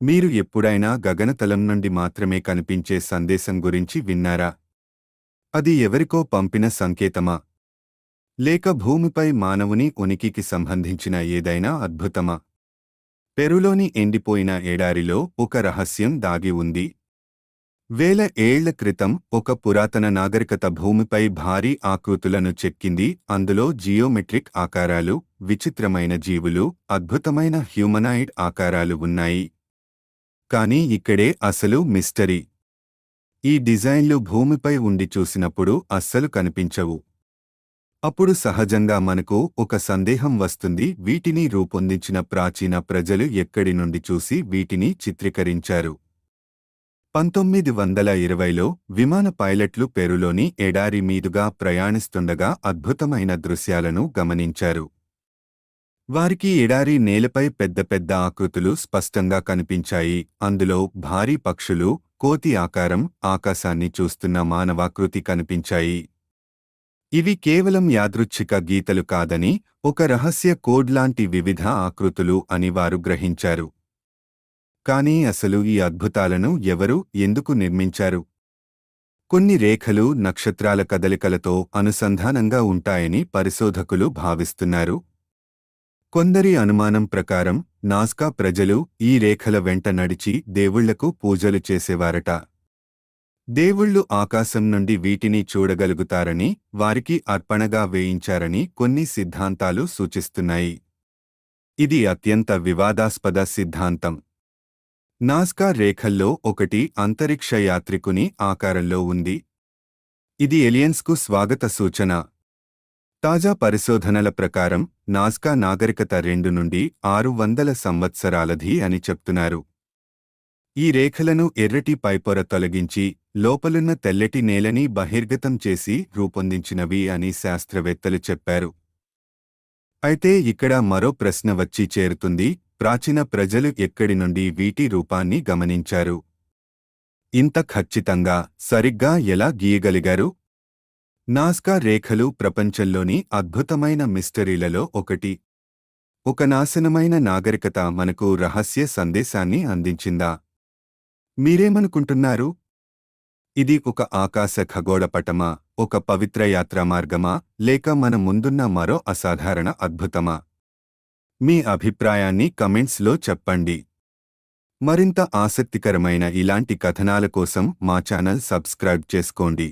మీరు ఎప్పుడైనా గగనతలం నుండి మాత్రమే కనిపించే సందేశం గురించి విన్నారా? అది ఎవరికో పంపిన సంకేతమా? లేక భూమిపై మానవుని ఉనికికి సంబంధించిన ఏదైనా అద్భుతమా? పెరులోని ఎండిపోయిన ఎడారిలో ఒక రహస్యం దాగి ఉంది. వేల ఏళ్ల క్రితం ఒక పురాతన నాగరికత భూమిపై భారీ ఆకృతులను చెక్కింది. అందులో జియోమెట్రిక్ ఆకారాలు, విచిత్రమైన జీవులు, అద్భుతమైన హ్యూమనాయిడ్ ఆకారాలు ఉన్నాయి. కానీ ఇక్కడే అసలు మిస్టరీ. ఈ డిజైన్లు భూమిపై ఉండి చూసినప్పుడు అస్సలు కనిపించవు. అప్పుడు సహజంగా మనకు ఒక సందేహం వస్తుంది: వీటిని రూపొందించిన ప్రాచీన ప్రజలు ఎక్కడి నుండి చూసి వీటిని చిత్రీకరించారు? 1920లో విమాన పైలట్లు పెరులోని ఎడారి మీదుగా ప్రయాణిస్తుండగా అద్భుతమైన దృశ్యాలను గమనించారు. వారికి ఎడారి నేలపై పెద్ద పెద్ద ఆకృతులు స్పష్టంగా కనిపించాయి. అందులో భారీ పక్షులు, కోతి ఆకారం, ఆకాశాన్ని చూస్తున్న మానవాకృతి కనిపించాయి. ఇవి కేవలం యాదృచ్ఛిక గీతలు కాదని, ఒక రహస్య కోడ్ లాంటి వివిధ ఆకృతులు అని వారు గ్రహించారు. కానీ అసలు ఈ అద్భుతాలను ఎవరు, ఎందుకు నిర్మించారు? కొన్ని రేఖలు నక్షత్రాల కదలికలతో అనుసంధానంగా ఉంటాయని పరిశోధకులు భావిస్తున్నారు. కొందరి అనుమానం ప్రకారం నాజ్కా ప్రజలు ఈ రేఖల వెంట నడిచి దేవుళ్లకు పూజలు చేసేవారట. దేవుళ్ళు ఆకాశం నుండి వీటిని చూడగలుగుతారని, వారికి అర్పణగా వేయించారని కొన్ని సిద్ధాంతాలు సూచిస్తున్నాయి. ఇది అత్యంత వివాదాస్పద సిద్ధాంతం. నాజ్కా రేఖల్లో ఒకటి అంతరిక్ష యాత్రికుని ఆకారంలో ఉంది. ఇది ఎలియన్స్కు స్వాగత సూచన. తాజా పరిశోధనల ప్రకారం నాజ్కా నాగరికత 2 నుండి 600 సంవత్సరాలది అని చెప్తున్నారు. ఈ రేఖలను ఎర్రటి పైపొర తొలగించి లోపలున్న తెల్లటి నేలని బహిర్గతం చేసి రూపొందించినవి అని శాస్త్రవేత్తలు చెప్పారు. అయితే ఇక్కడ మరో ప్రశ్న వచ్చి చేరుతుంది: ప్రాచీన ప్రజలు ఎక్కడి నుండి వీటి రూపాన్ని గమనించారు? ఇంత ఖచ్చితంగా, సరిగ్గా ఎలా గీయగలిగారు? నాజ్కా రేఖలు ప్రపంచంలోని అద్భుతమైన మిస్టరీలలో ఒకటి. ఒక నాశనమైన నాగరికత మనకు రహస్య సందేశాన్ని అందించిందా? మీరేమనుకుంటున్నారు? ఇది ఒక ఆకాశ ఖగోళపటమా, ఒక పవిత్ర యాత్రా మార్గమా, లేక మన ముందున్న మరో అసాధారణ అద్భుతమా? మీ అభిప్రాయాన్ని కమెంట్స్లో చెప్పండి. మరింత ఆసక్తికరమైన ఇలాంటి కథనాల కోసం మా ఛానల్ సబ్స్క్రైబ్ చేసుకోండి.